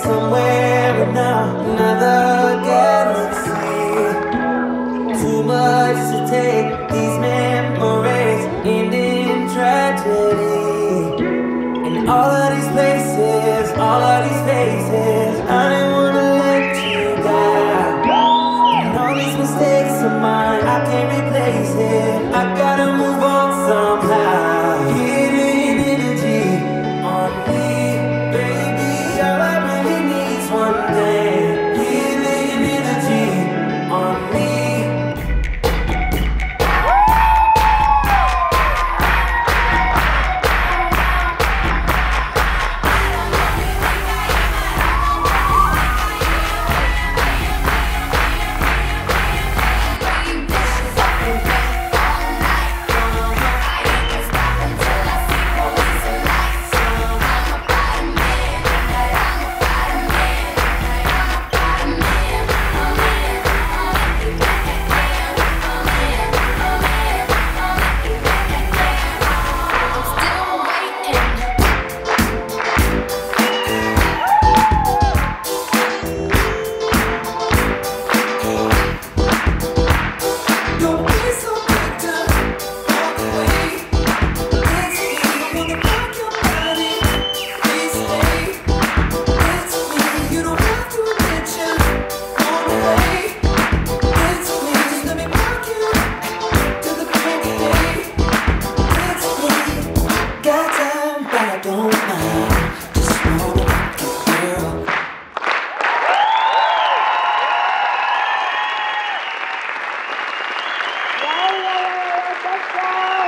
somewhere in another galaxy. Too much to take, these memories end in tragedy. In all of these places, all of these faces, I didn't wanna let you down. And all these mistakes of mine, I can't replace it. I gotta move on somehow. Healing energy on me, baby. All I really need's one thing. Healing energy on me. Let's go.